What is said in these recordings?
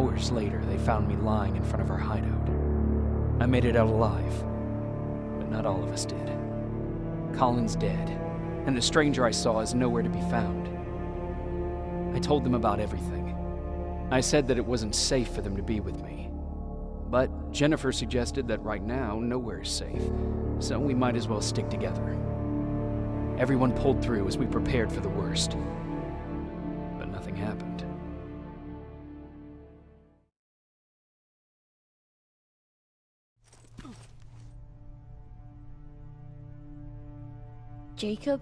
Hours later, they found me lying in front of our hideout. I made it out alive, but not all of us did. Colin's dead, and the stranger I saw is nowhere to be found. I told them about everything. I said that it wasn't safe for them to be with me. But Jennifer suggested that right now, nowhere is safe, so we might as well stick together. Everyone pulled through as we prepared for the worst. But nothing happened. Jacob?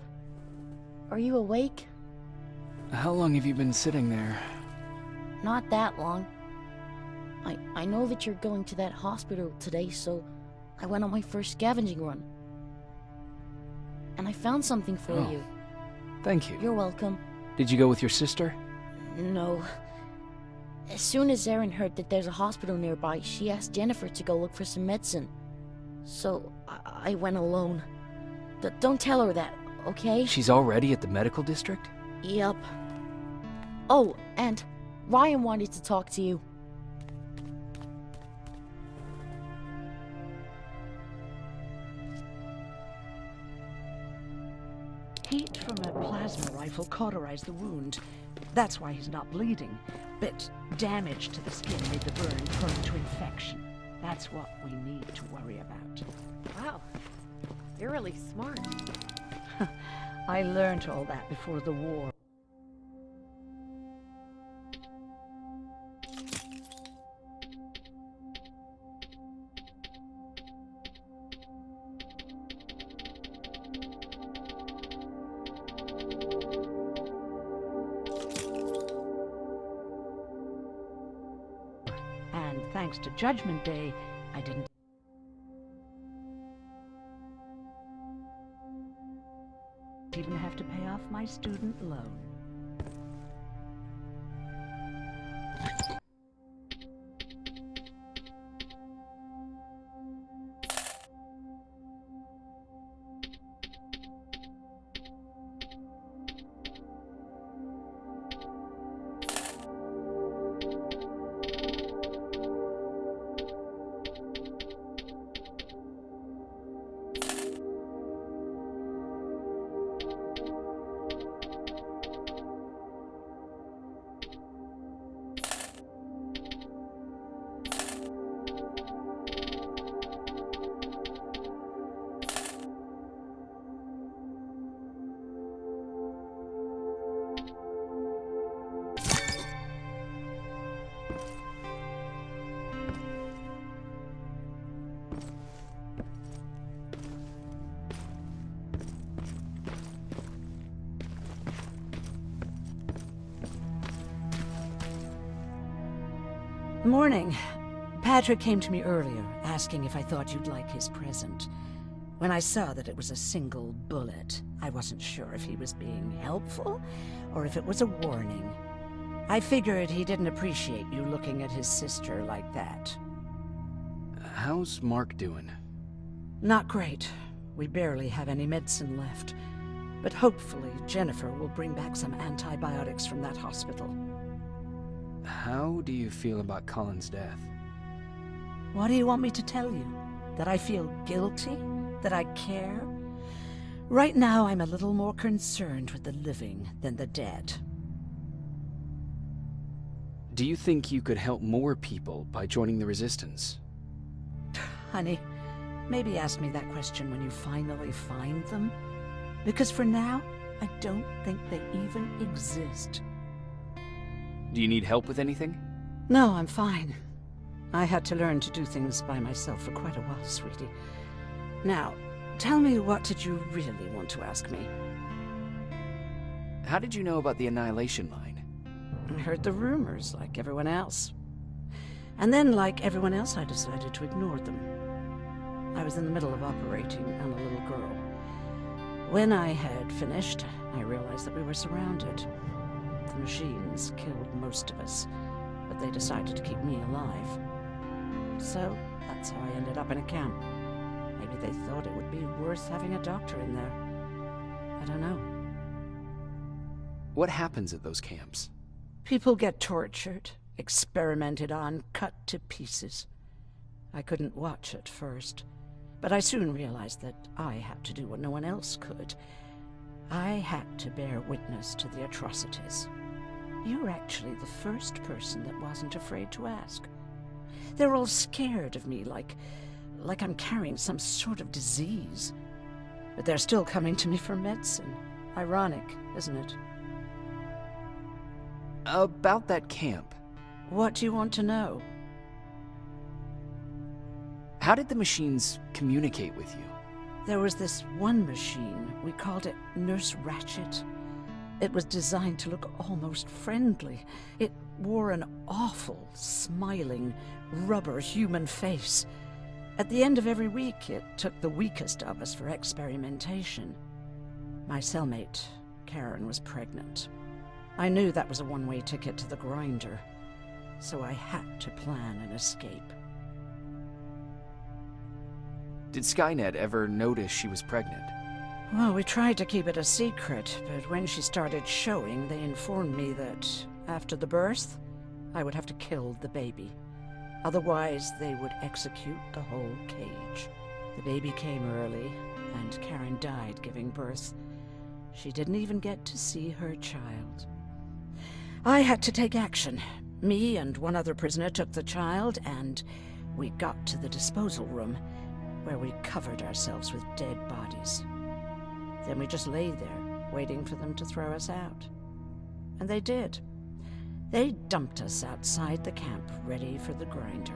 Are you awake? How long have you been sitting there? Not that long. I know that you're going to that hospital today, so I went on my first scavenging run. And I found something for you. Thank you. You're welcome. Did you go with your sister? No. As soon as Erin heard that there's a hospital nearby, she asked Jennifer to go look for some medicine. So I went alone. Don't tell her that, okay? She's already at the medical district? Yep. Oh, and Ryan wanted to talk to you. Heat from a plasma rifle cauterized the wound. That's why he's not bleeding. But damage to the skin made the burn prone to infection. That's what we need to worry about. Wow, you're really smart. I learned all that before the war. And thanks to Judgment Day, I didn't even have to pay off my student loan. Morning. Patrick came to me earlier, asking if I thought you'd like his present. When I saw that it was a single bullet, I wasn't sure if he was being helpful, or if it was a warning. I figured he didn't appreciate you looking at his sister like that. How's Mark doing? Not great. We barely have any medicine left. But hopefully Jennifer will bring back some antibiotics from that hospital. How do you feel about Colin's death? What do you want me to tell you? That I feel guilty? That I care? Right now, I'm a little more concerned with the living than the dead. Do you think you could help more people by joining the Resistance? Honey, maybe ask me that question when you finally find them. Because for now, I don't think they even exist. Do you need help with anything? No, I'm fine. I had to learn to do things by myself for quite a while, sweetie. Now, tell me, what did you really want to ask me? How did you know about the Annihilation Line? I heard the rumors, like everyone else. And then, like everyone else, I decided to ignore them. I was in the middle of operating on a little girl. When I had finished, I realized that we were surrounded. The machines killed most of us, but they decided to keep me alive. So, that's how I ended up in a camp. Maybe they thought it would be worth having a doctor in there. I don't know. What happens at those camps? People get tortured, experimented on, cut to pieces. I couldn't watch at first, but I soon realized that I had to do what no one else could. I had to bear witness to the atrocities. You were actually the first person that wasn't afraid to ask. They're all scared of me, like I'm carrying some sort of disease. But they're still coming to me for medicine. Ironic, isn't it? About that camp. What do you want to know? How did the machines communicate with you? There was this one machine, we called it Nurse Ratchet. It was designed to look almost friendly. It wore an awful, smiling, rubber human face. At the end of every week, it took the weakest of us for experimentation. My cellmate, Karen, was pregnant. I knew that was a one-way ticket to the grinder, so I had to plan an escape. Did Skynet ever notice she was pregnant? Well, we tried to keep it a secret, but when she started showing, they informed me that after the birth, I would have to kill the baby. Otherwise, they would execute the whole cage. The baby came early, and Karen died giving birth. She didn't even get to see her child. I had to take action. Me and one other prisoner took the child, and we got to the disposal room, where we covered ourselves with dead bodies. Then we just lay there, waiting for them to throw us out. And they did. They dumped us outside the camp, ready for the grinder.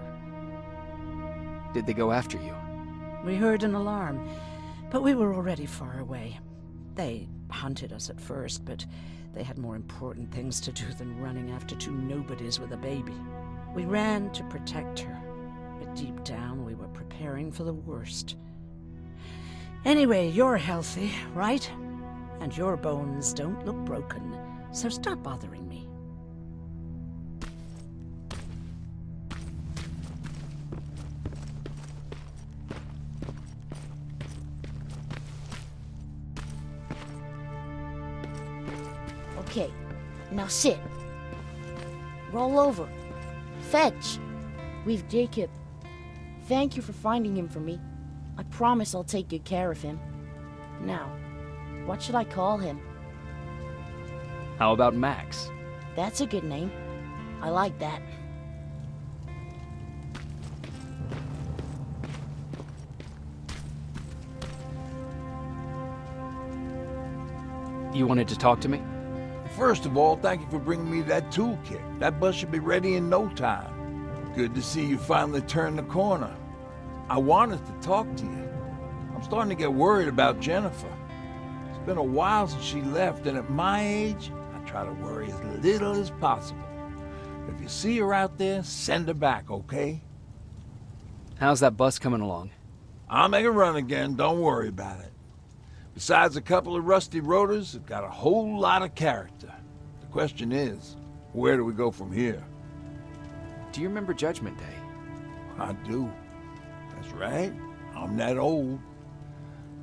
Did they go after you? We heard an alarm, but we were already far away. They hunted us at first, but they had more important things to do than running after two nobodies with a baby. We ran to protect her, but deep down we were preparing for the worst. Anyway, you're healthy, right? And your bones don't look broken, so stop bothering me. Okay, now sit. Roll over. Fetch. We've Jacob. Thank you for finding him for me. I promise I'll take good care of him. Now, what should I call him? How about Max? That's a good name. I like that. You wanted to talk to me? First of all, thank you for bringing me that toolkit. That bus should be ready in no time. Good to see you finally turned the corner. I wanted to talk to you. I'm starting to get worried about Jennifer. It's been a while since she left, and at my age, I try to worry as little as possible. If you see her out there, send her back, okay? How's that bus coming along? I'll make a run again, don't worry about it. Besides a couple of rusty rotors, it's got a whole lot of character. The question is, where do we go from here? Do you remember Judgment Day? I do. That's right. I'm that old.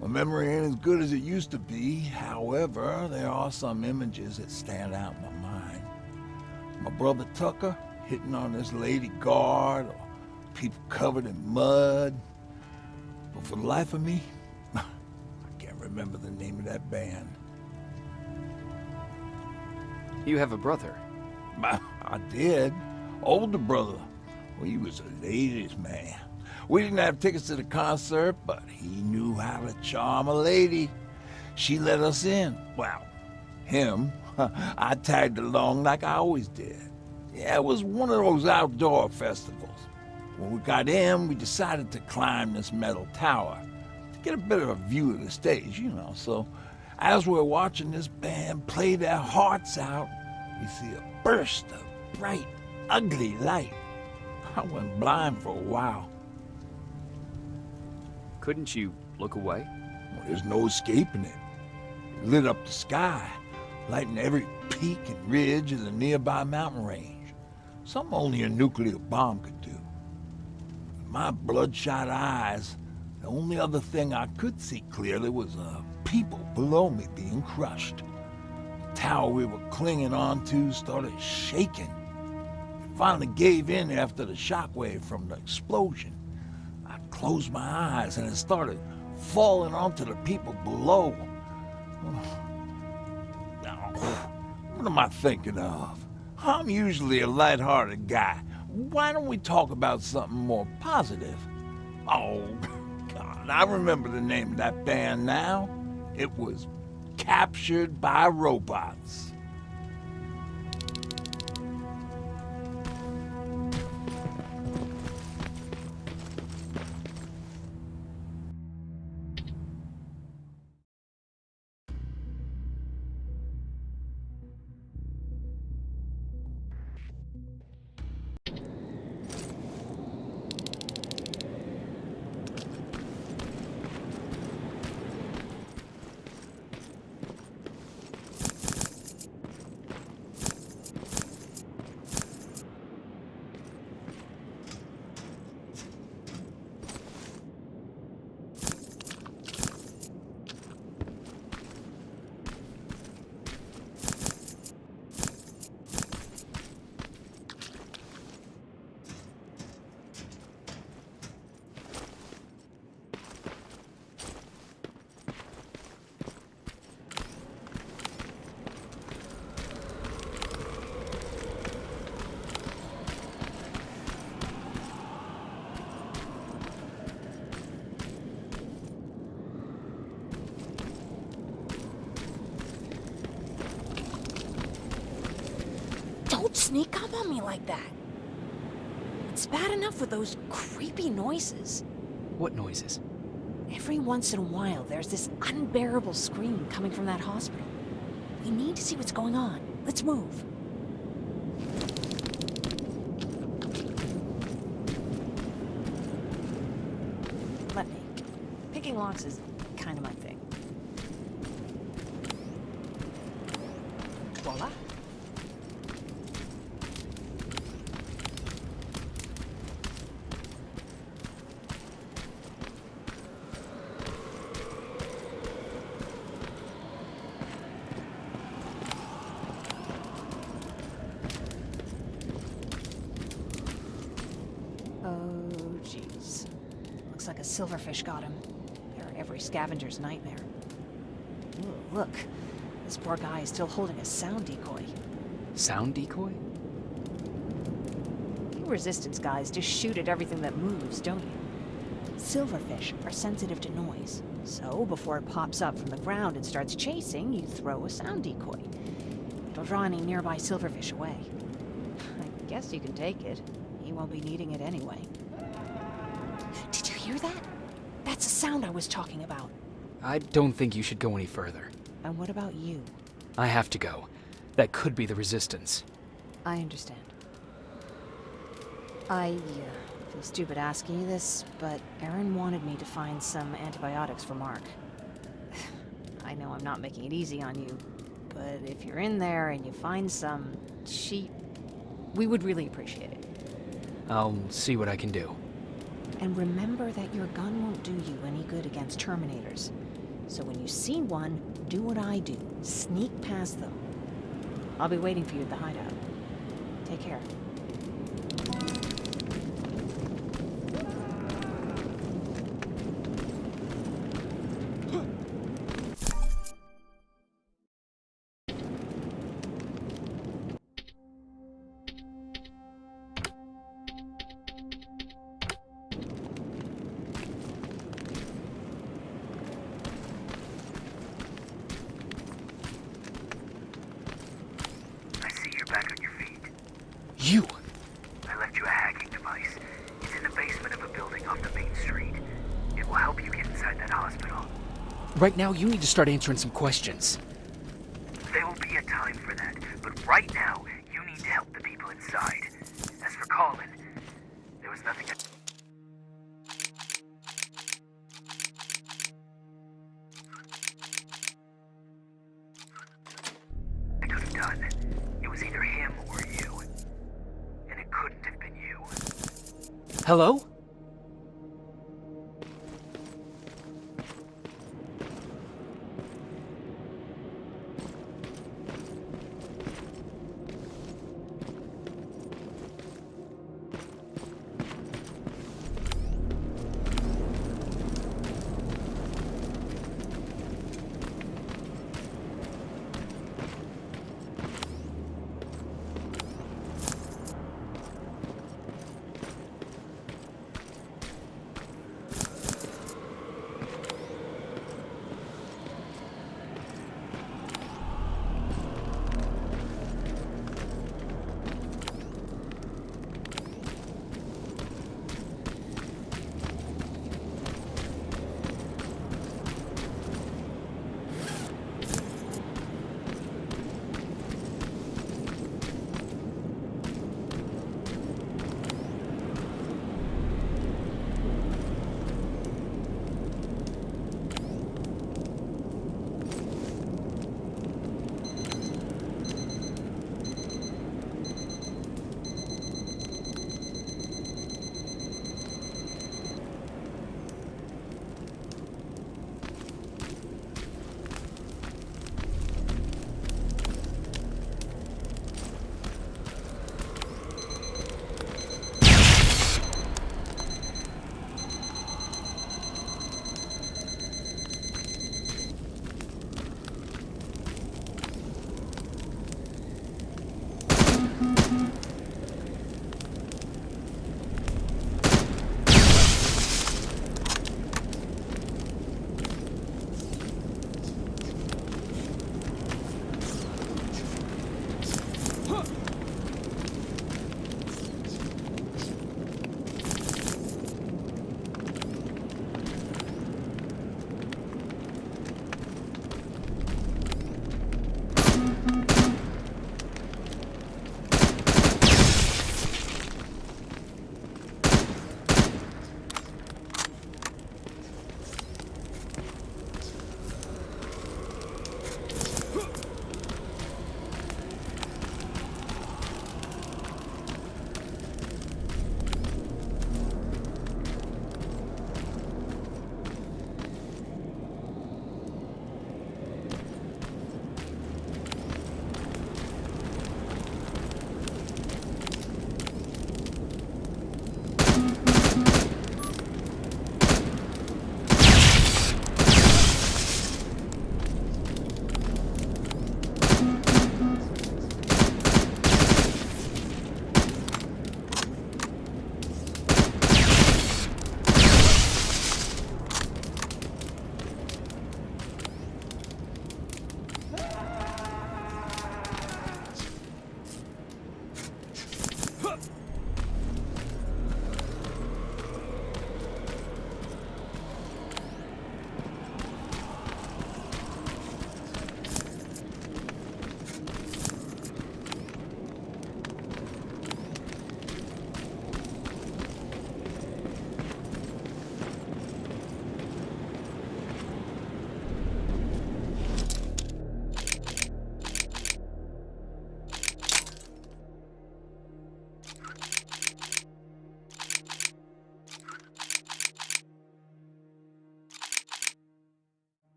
My memory ain't as good as it used to be. However, there are some images that stand out in my mind. My brother Tucker hitting on this lady guard, or people covered in mud. But for the life of me, I can't remember the name of that band. You have a brother. I did. Older brother. Well, he was a ladies' man. We didn't have tickets to the concert, but he knew how to charm a lady. She let us in. Well, him. I tagged along like I always did. Yeah, it was one of those outdoor festivals. When we got in, we decided to climb this metal tower to get a bit of a view of the stage, you know. So as we're watching this band play their hearts out, we see a burst of bright, ugly light. I went blind for a while. Couldn't you look away? Well, there's no escaping it. It lit up the sky, lighting every peak and ridge of the nearby mountain range. Something only a nuclear bomb could do. With my bloodshot eyes, the only other thing I could see clearly was people below me being crushed. The tower we were clinging onto started shaking. It finally gave in after the shockwave from the explosion. I closed my eyes and it started falling onto the people below. What am I thinking of? I'm usually a lighthearted guy. Why don't we talk about something more positive? Oh, God, I remember the name of that band now. It was Captured by Robots. Don't sneak up on me like that. It's bad enough with those creepy noises. What noises? Every once in a while, there's this unbearable scream coming from that hospital. We need to see what's going on. Let's move. Let me. Picking locks is kind of my thing. Voila. Oh, jeez. Looks like a silverfish got him. They're every scavenger's nightmare. Ooh, look. This poor guy is still holding a sound decoy. Sound decoy? You resistance guys just shoot at everything that moves, don't you? Silverfish are sensitive to noise. So, before it pops up from the ground and starts chasing, you throw a sound decoy. It'll draw any nearby silverfish away. I guess you can take it. He won't be needing it anyway. Did you hear that? That's the sound I was talking about. I don't think you should go any further. And what about you? I have to go. That could be the Resistance. I understand. I feel stupid asking you this, but Erin wanted me to find some antibiotics for Mark. I know I'm not making it easy on you, but if you're in there and you find some, we would really appreciate it. I'll see what I can do. And remember that your gun won't do you any good against Terminators. So when you see one, do what I do. Sneak past them. I'll be waiting for you at the hideout. Take care. Back on your feet. You! I left you a hacking device. It's in the basement of a building off the main street. It will help you get inside that hospital. Right now, you need to start answering some questions. There will be a time for that, but right now, you need to help the people inside. As for Colin, there was nothing I could have done. It was either him or you. And it couldn't have been you. Hello?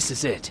This is it.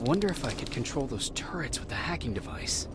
Wonder if I could control those turrets with the hacking device.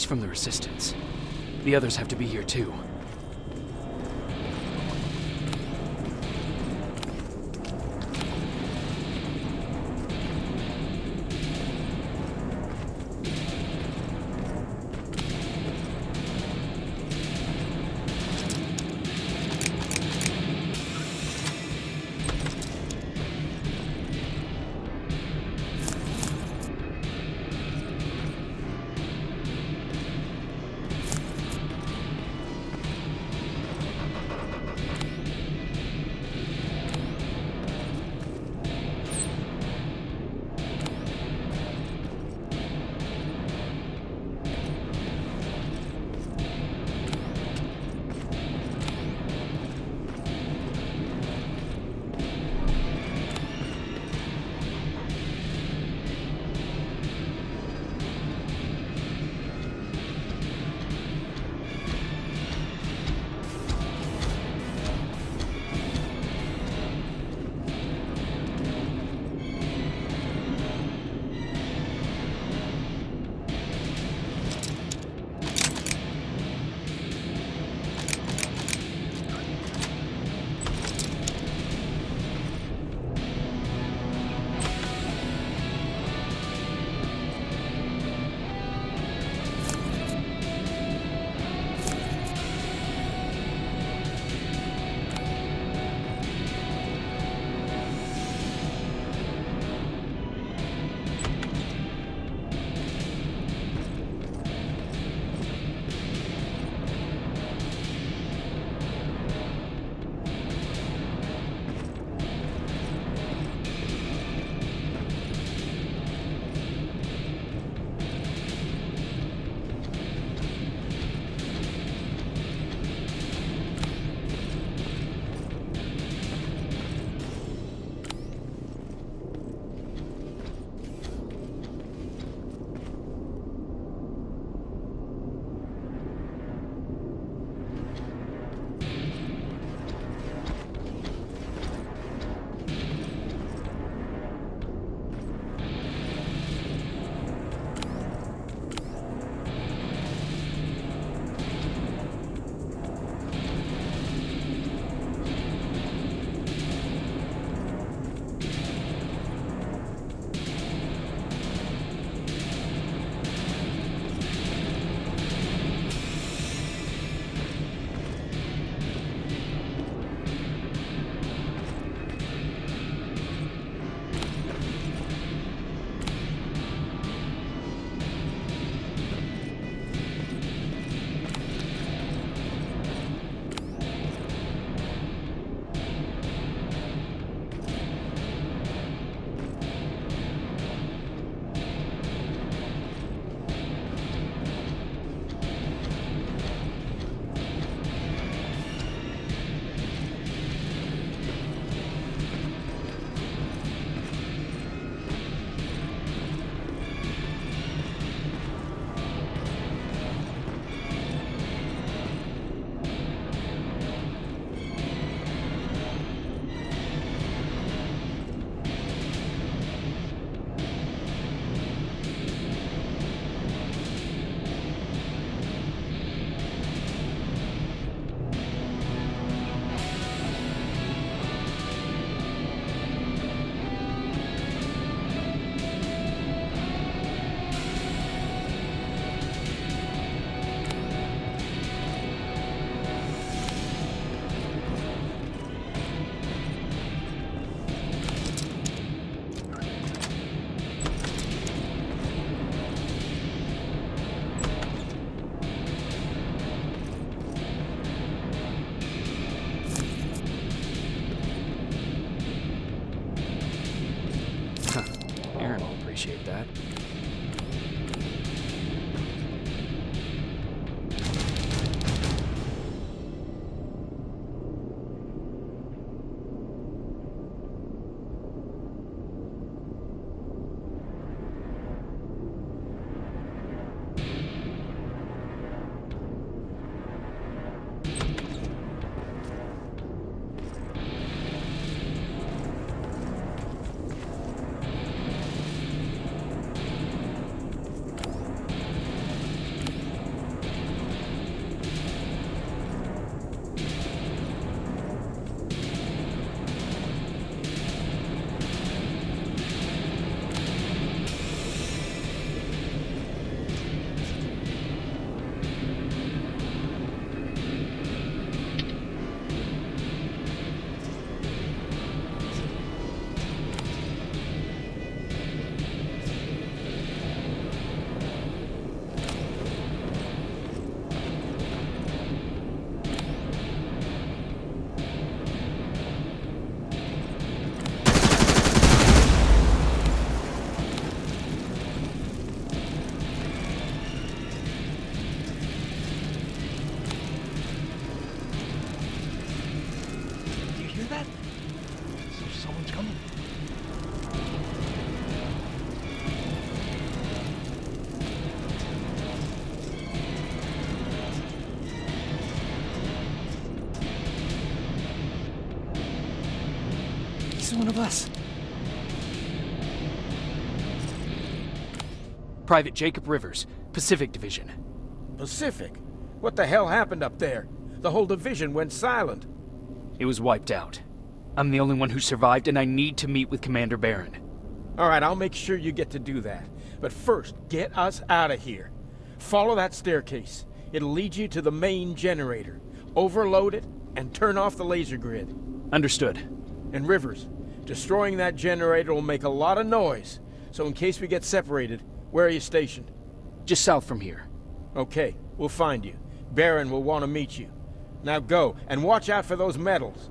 from the Resistance. The others have to be here too. Appreciate that. This is one of us. Private Jacob Rivers, Pacific Division. Pacific? What the hell happened up there? The whole division went silent. It was wiped out. I'm the only one who survived, and I need to meet with Commander Barron. All right, I'll make sure you get to do that. But first, get us out of here. Follow that staircase. It'll lead you to the main generator. Overload it and turn off the laser grid. Understood. And Rivers, destroying that generator will make a lot of noise. So in case we get separated, where are you stationed? Just south from here. Okay, we'll find you. Barron will want to meet you. Now go, and watch out for those medals.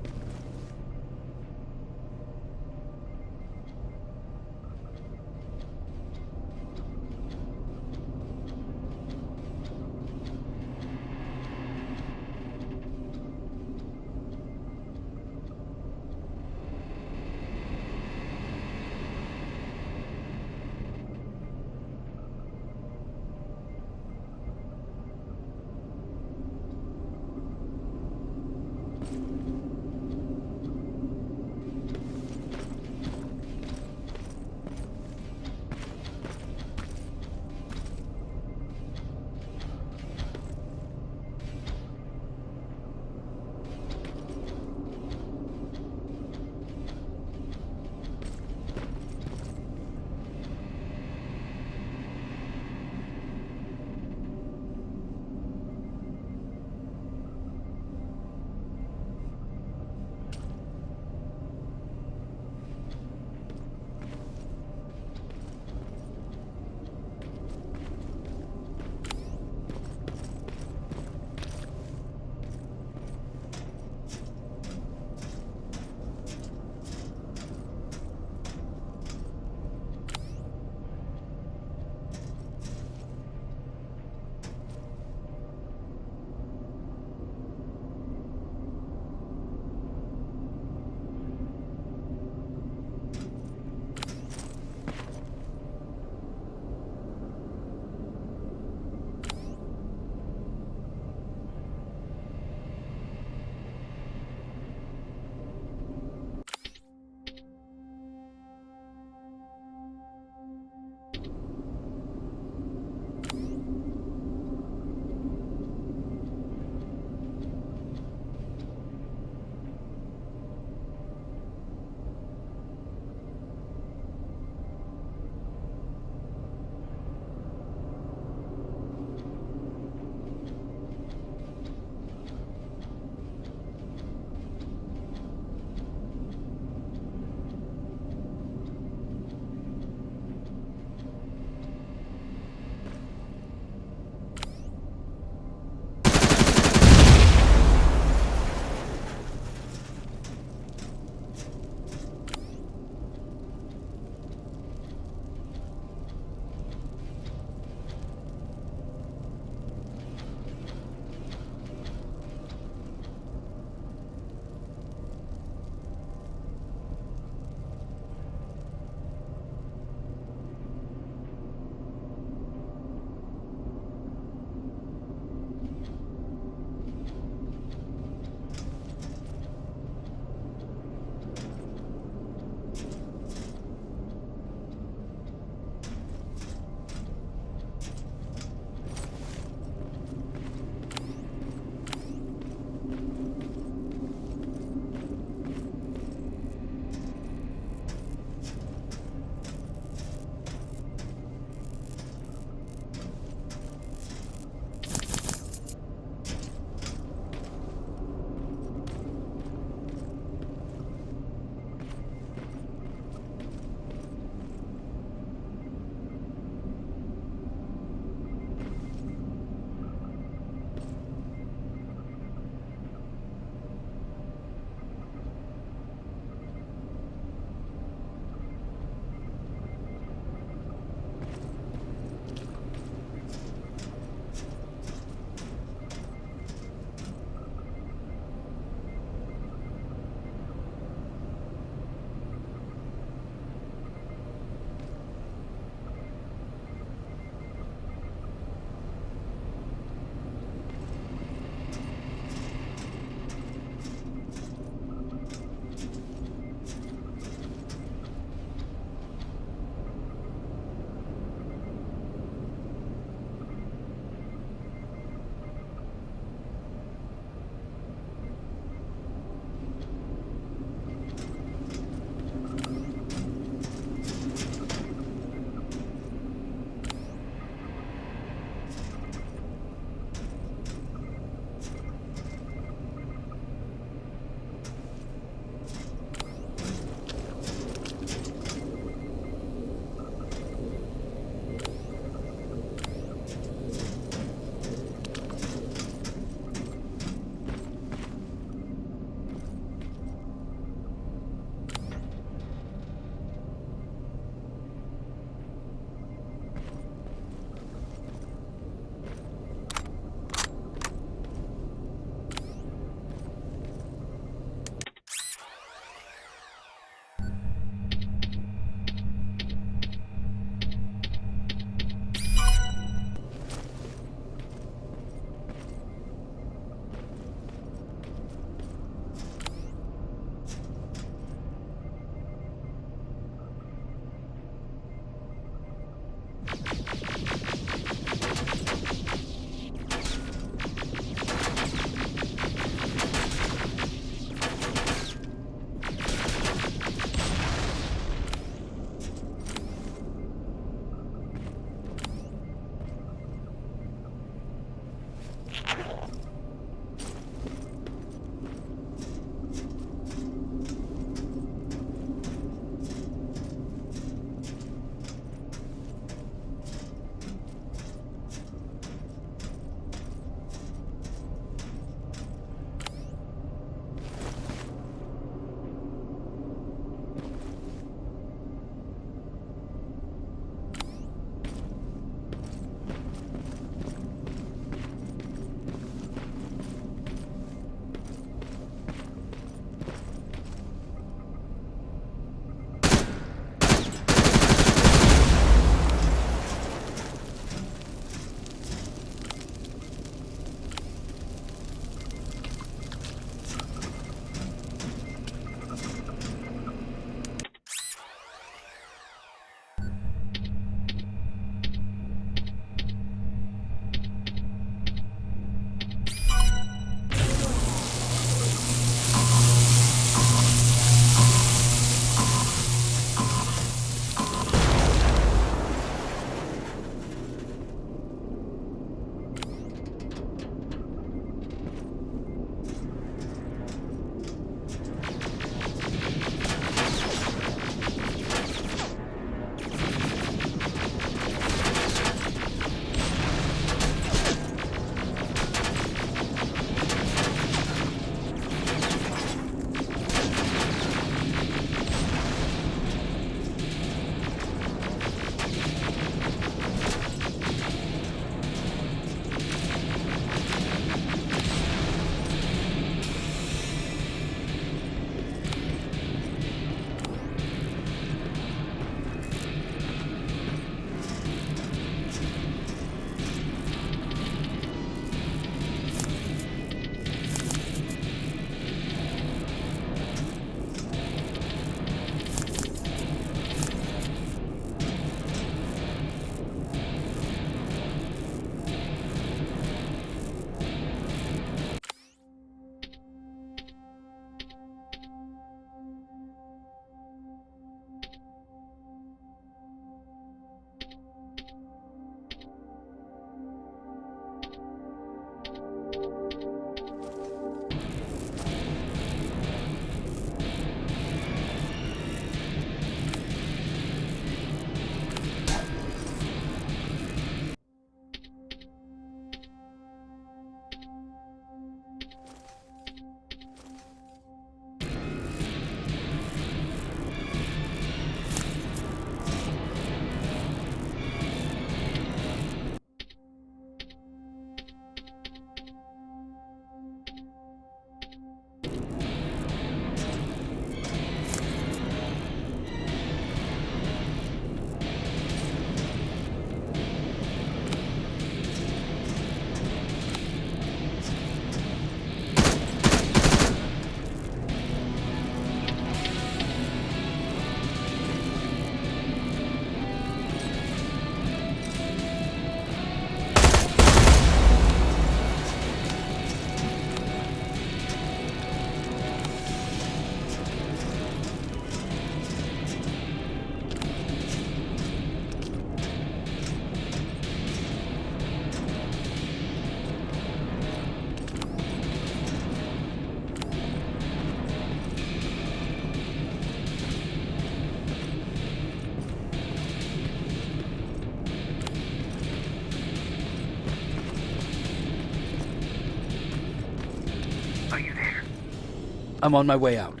I'm on my way out.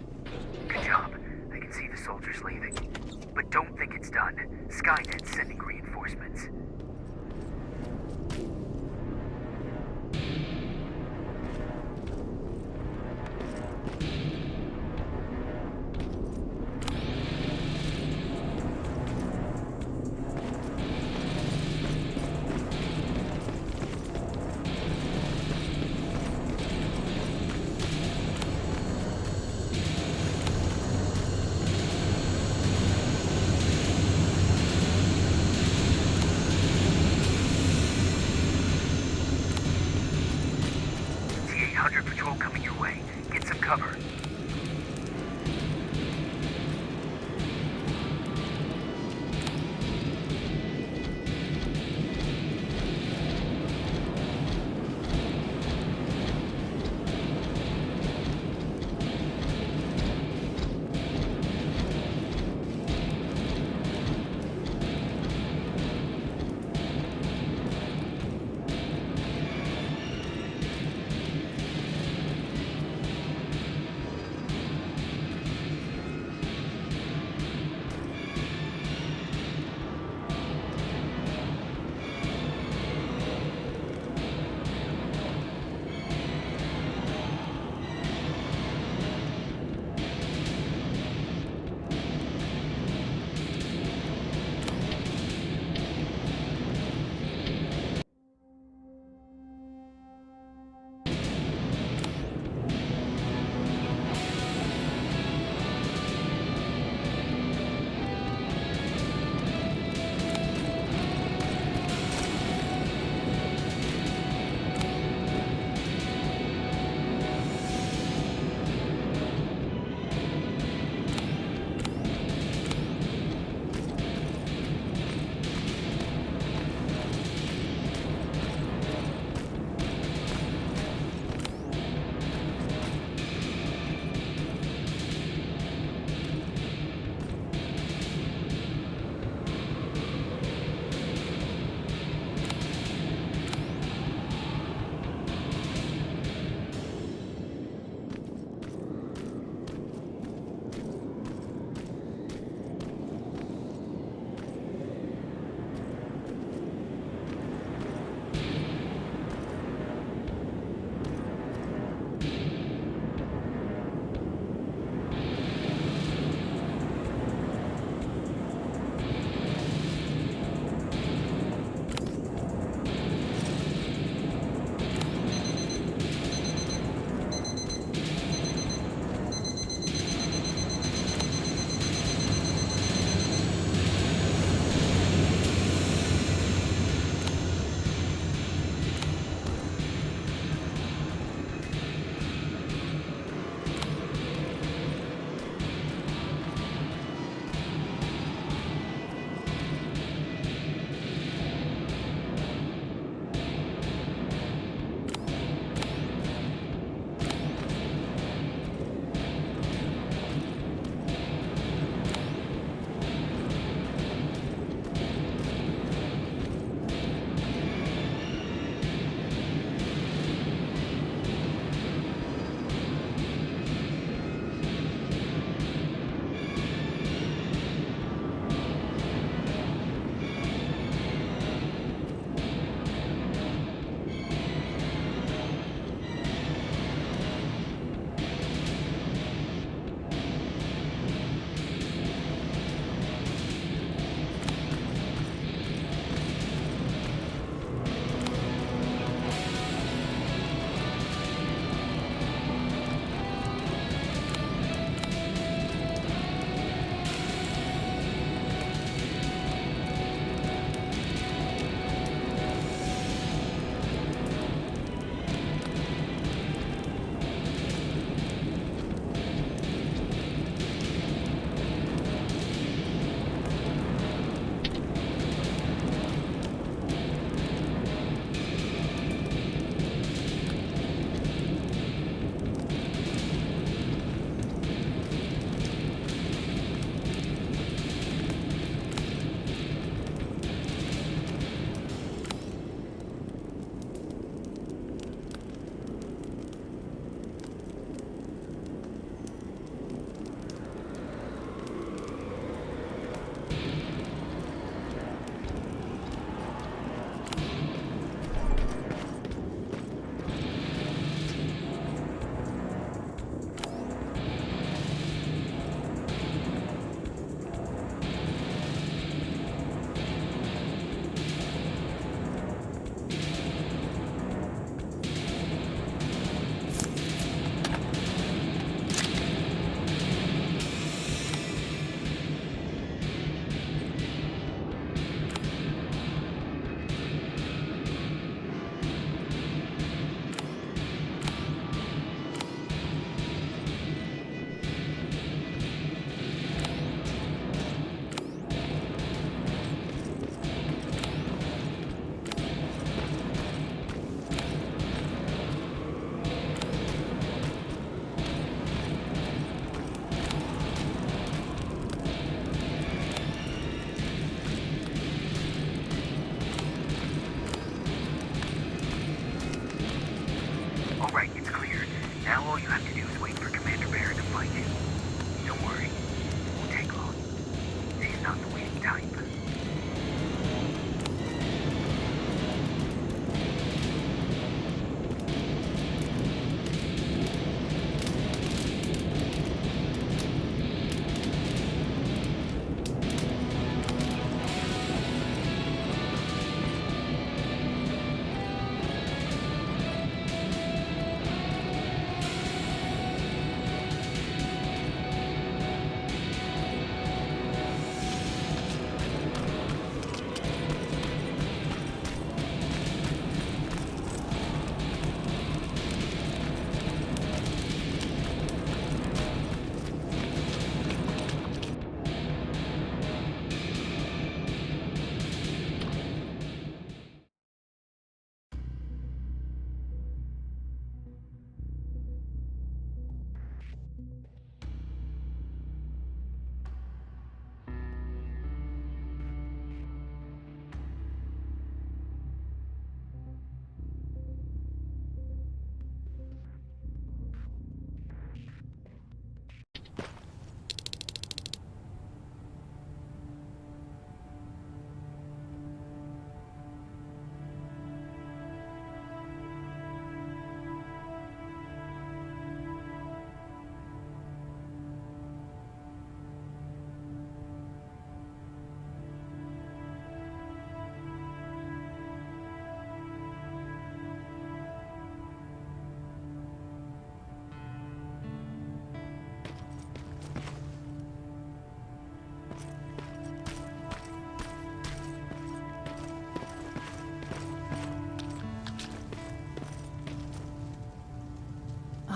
Good job. I can see the soldiers leaving. But don't think it's done. Skynet's sending reinforcements.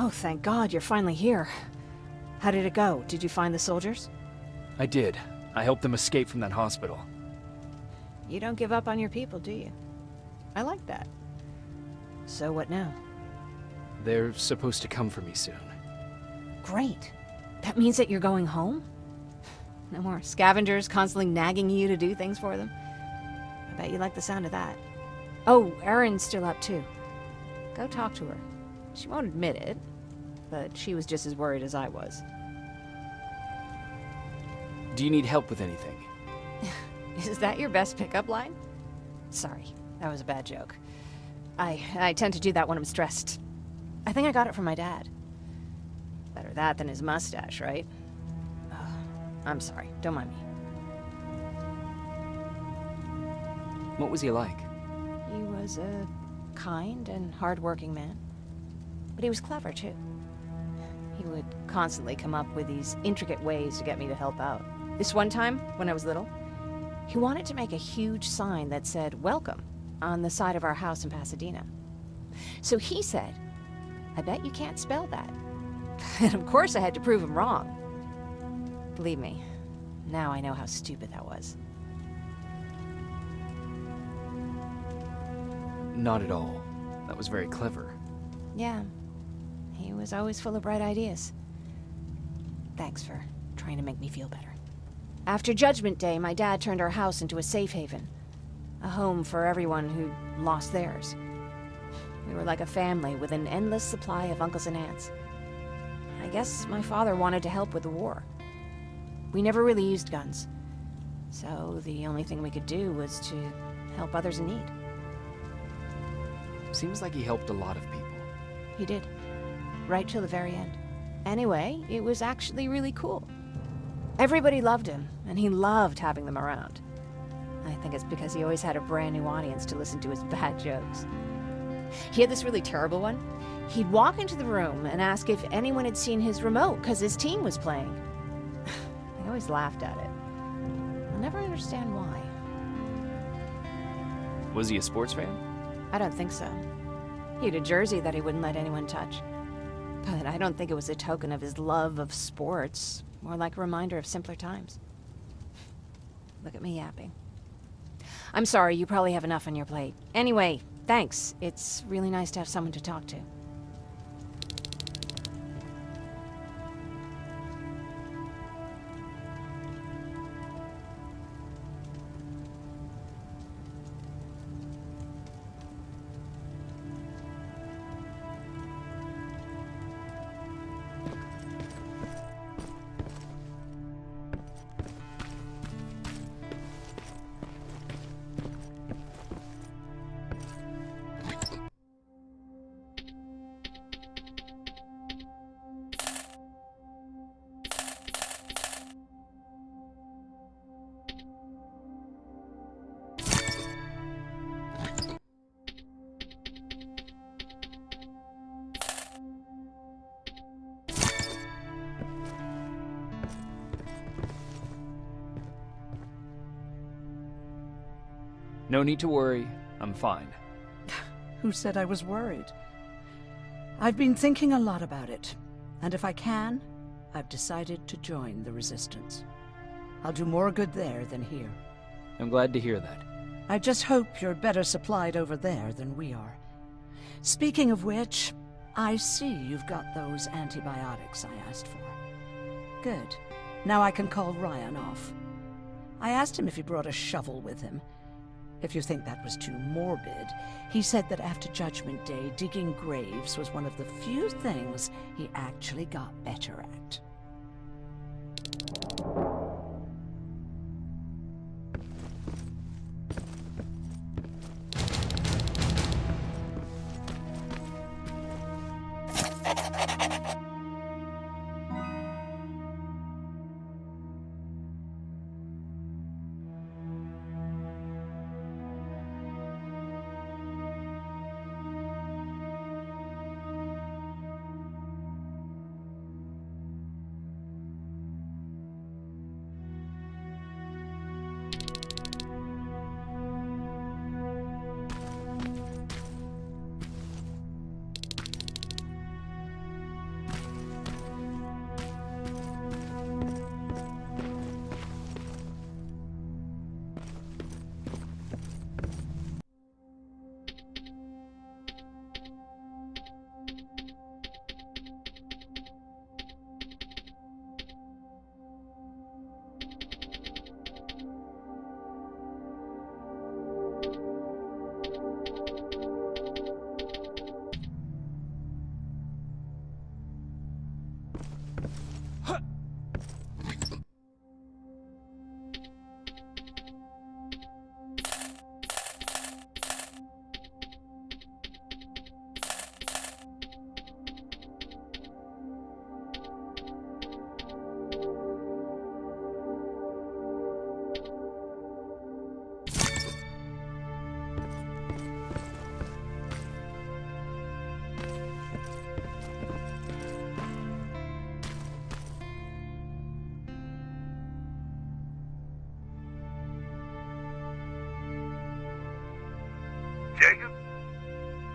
Oh, thank God you're finally here. How did it go? Did you find the soldiers? I did. I helped them escape from that hospital. You don't give up on your people, do you? I like that. So what now? They're supposed to come for me soon. Great. That means that you're going home? No more scavengers constantly nagging you to do things for them? I bet you like the sound of that. Oh, Erin's still up too. Go talk to her. She won't admit it, but she was just as worried as I was. Do you need help with anything? Is that your best pickup line? Sorry, that was a bad joke. I tend to do that when I'm stressed. I think I got it from my dad. Better that than his mustache, right? I'm sorry, don't mind me. What was he like? He was a kind and hard-working man. But he was clever, too. He would constantly come up with these intricate ways to get me to help out. This one time, when I was little, he wanted to make a huge sign that said, "Welcome," on the side of our house in Pasadena. So he said, "I bet you can't spell that." And of course I had to prove him wrong. Believe me, now I know how stupid that was. Not at all. That was very clever. Yeah, he was always full of bright ideas. Thanks for trying to make me feel better. After Judgment Day, my dad turned our house into a safe haven. A home for everyone who'd lost theirs. We were like a family with an endless supply of uncles and aunts. I guess my father wanted to help with the war. We never really used guns. So the only thing we could do was to help others in need. Seems like he helped a lot of people. He did. Right till the very end. Anyway, it was actually really cool. Everybody loved him, and he loved having them around. I think it's because he always had a brand new audience to listen to his bad jokes. He had this really terrible one. He'd walk into the room and ask if anyone had seen his remote because his team was playing. I always laughed at it. I'll never understand why. Was he a sports fan? I don't think so. He had a jersey that he wouldn't let anyone touch. But I don't think it was a token of his love of sports, more like a reminder of simpler times. Look at me yapping. I'm sorry, you probably have enough on your plate. Anyway, thanks. It's really nice to have someone to talk to. No need to worry. I'm fine. Who said I was worried? I've been thinking a lot about it, and if I can, I've decided to join the Resistance. I'll do more good there than here. I'm glad to hear that. I just hope you're better supplied over there than we are. Speaking of which, I see you've got those antibiotics I asked for. Good. Now I can call Ryan off. I asked him if he brought a shovel with him. If you think that was too morbid, he said that after Judgment Day, digging graves was one of the few things he actually got better at.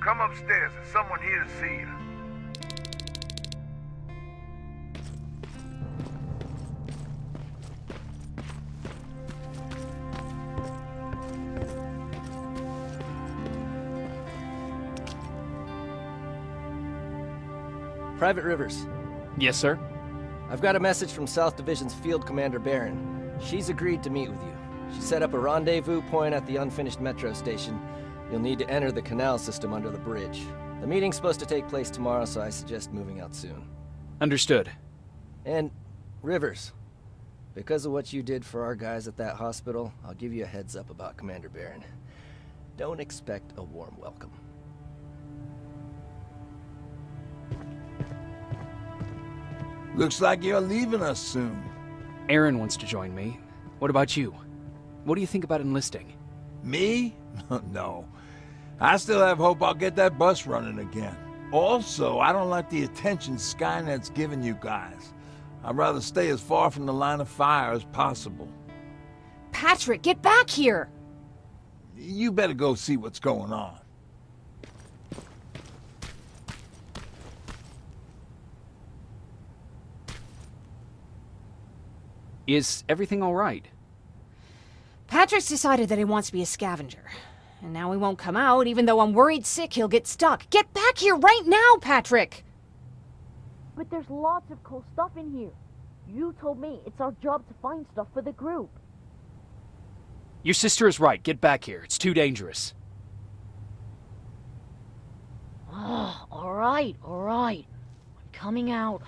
Come upstairs. There's someone here to see you. Private Rivers, Yes, sir? I've got a message from South Division's Field Commander Barron. She's agreed to meet with you. She set up a rendezvous point at the unfinished metro station. You'll need to enter the canal system under the bridge. The meeting's supposed to take place tomorrow, so I suggest moving out soon. Understood. And, Rivers, because of what you did for our guys at that hospital, I'll give you a heads up about Commander Barron. Don't expect a warm welcome. Looks like you're leaving us soon. Aaron wants to join me. What about you? What do you think about enlisting? Me? No. I still have hope I'll get that bus running again. Also, I don't like the attention Skynet's giving you guys. I'd rather stay as far from the line of fire as possible. Patrick, get back here! You better go see what's going on. Is everything all right? Patrick's decided that he wants to be a scavenger. And now he won't come out, even though I'm worried sick he'll get stuck. Get back here right now, Patrick! But there's lots of cool stuff in here. You told me it's our job to find stuff for the group. Your sister is right. Get back here. It's too dangerous. Alright. I'm coming out.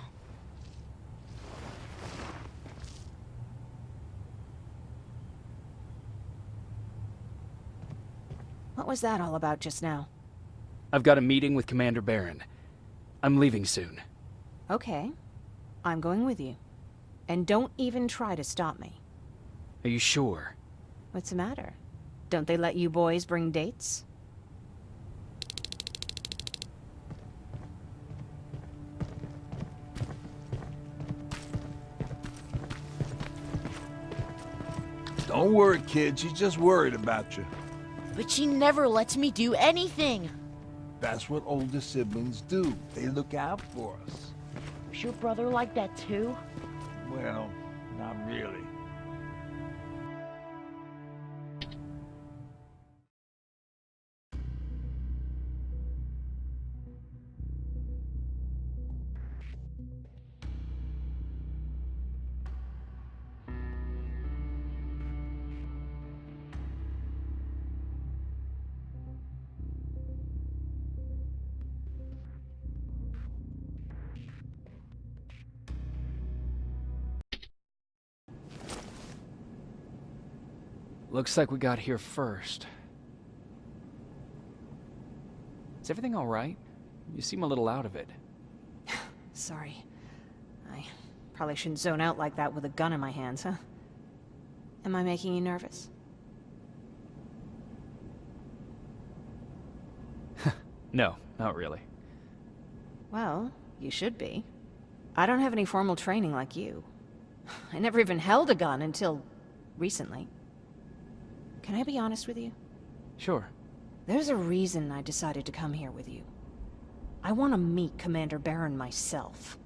What was that all about just now? I've got a meeting with Commander Barron. I'm leaving soon. Okay. I'm going with you. And don't even try to stop me. Are you sure? What's the matter? Don't they let you boys bring dates? Don't worry, kid. She's just worried about you. But she never lets me do anything. That's what older siblings do. They look out for us. Was your brother like that too? Well, not really. Looks like we got here first. Is everything all right? You seem a little out of it. Sorry. I probably shouldn't zone out like that with a gun in my hands, huh? Am I making you nervous? No, not really. Well, you should be. I don't have any formal training like you. I never even held a gun until recently. Can I be honest with you? Sure. There's a reason I decided to come here with you. I want to meet Commander Barron myself.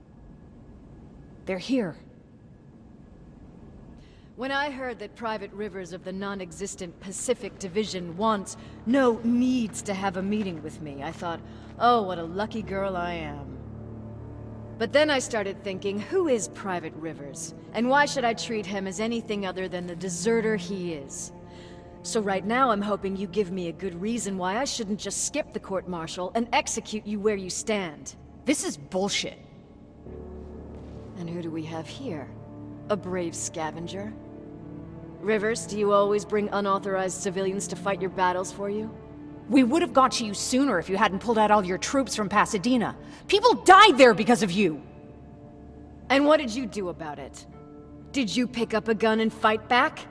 They're here. When I heard that Private Rivers of the non-existent Pacific Division needs to have a meeting with me, I thought, oh, what a lucky girl I am. But then I started thinking, who is Private Rivers? And why should I treat him as anything other than the deserter he is? So right now I'm hoping you give me a good reason why I shouldn't just skip the court-martial and execute you where you stand. This is bullshit. And who do we have here? A brave scavenger? Rivers, do you always bring unauthorized civilians to fight your battles for you? We would have got to you sooner if you hadn't pulled out all your troops from Pasadena. People died there because of you! And what did you do about it? Did you pick up a gun and fight back?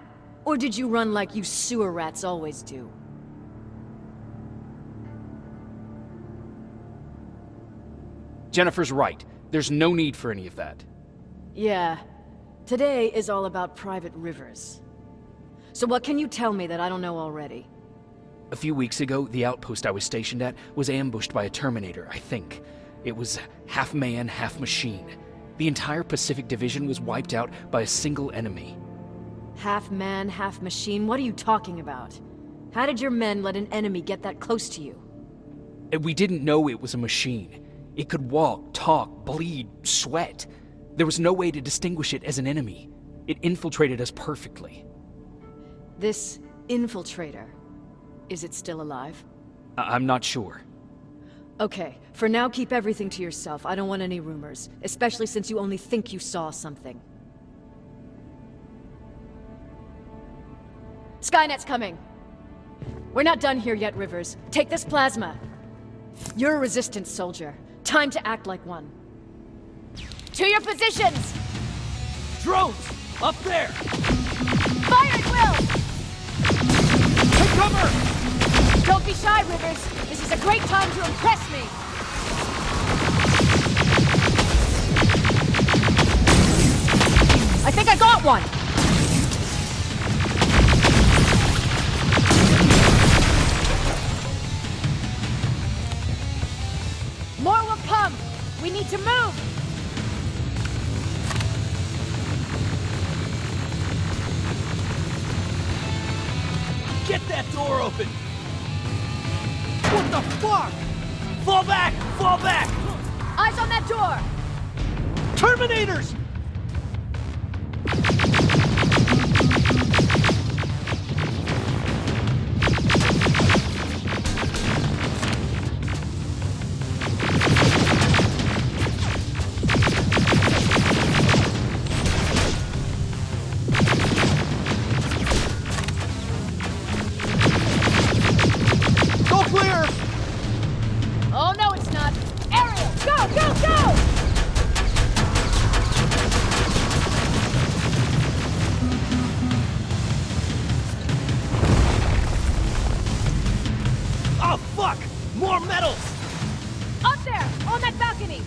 Or did you run like you sewer rats always do? Jennifer's right. There's no need for any of that. Yeah. Today is all about Private Rivers. So what can you tell me that I don't know already? A few weeks ago, the outpost I was stationed at was ambushed by a Terminator, I think. It was half man, half machine. The entire Pacific Division was wiped out by a single enemy. Half man, half machine? What are you talking about? How did your men let an enemy get that close to you? We didn't know it was a machine. It could walk, talk, bleed, sweat. There was no way to distinguish it as an enemy. It infiltrated us perfectly. This infiltrator, is it still alive? I'm not sure. Okay, for now keep everything to yourself. I don't want any rumors, especially since you only think you saw something. Skynet's coming! We're not done here yet, Rivers. Take this plasma. You're a resistance soldier. Time to act like one. To your positions! Drones! Up there! Fire at will! Take cover! Don't be shy, Rivers. This is a great time to impress me. I think I got one! More will come! We need to move! Get that door open! What the fuck? Fall back! Fall back! Eyes on that door! Terminators! Oh, no, it's not. Ariel, go, go, go! Oh, fuck! More metals! Up there, on that balcony!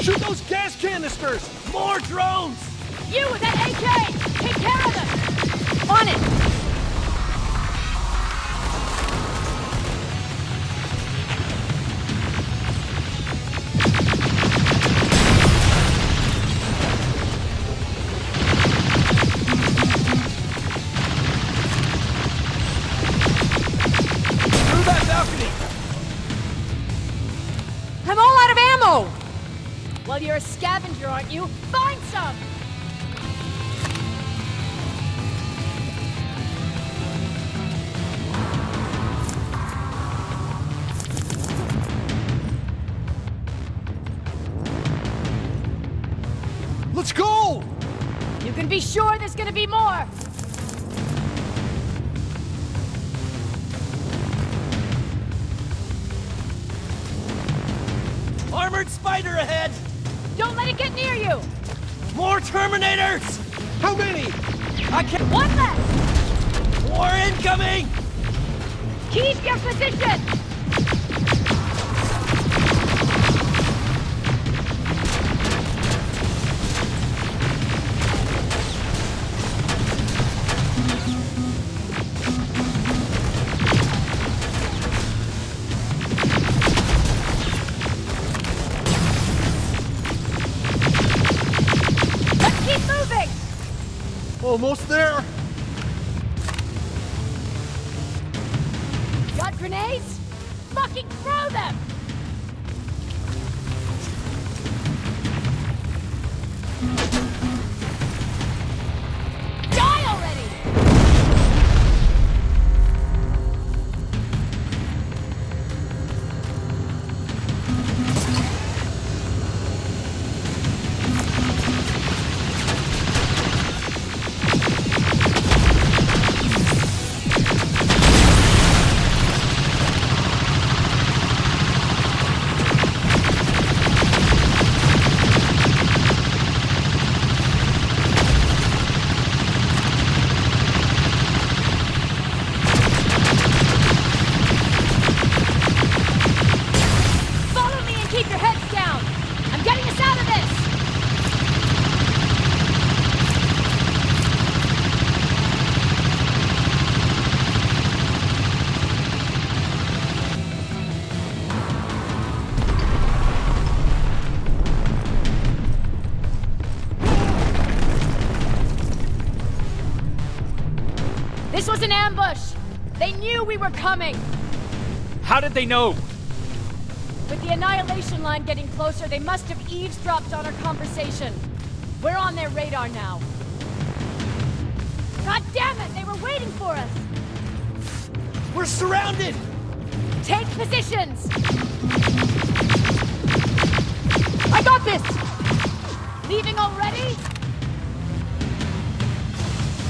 Shoot those gas canisters! More drones! You with that AK! Take care of them! On it! Through that balcony! I'm all out of ammo! Well, you're a scavenger, aren't you? Find some! Let's go! You can be sure there's gonna be more! Armored spider ahead! Don't let it get near you! More Terminators! How many? I can't. One left! More incoming! Keep your position! Let's keep moving! Almost there! Got grenades? Fucking throw them! Die already! was an ambush! They knew we were coming! How did they know? With the annihilation line getting closer, they must have eavesdropped on our conversation. We're on their radar now. God damn it! They were waiting for us! We're surrounded! Take positions! I got this! Leaving already?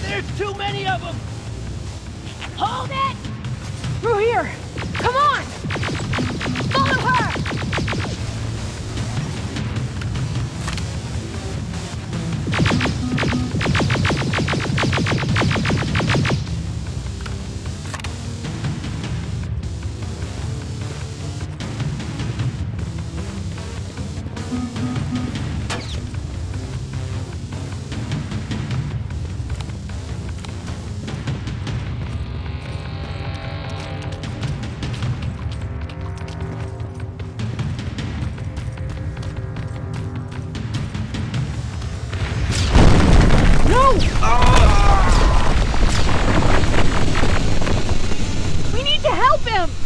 There's too many of them! Hold it! Through here! Come on! Follow her! We need to help him!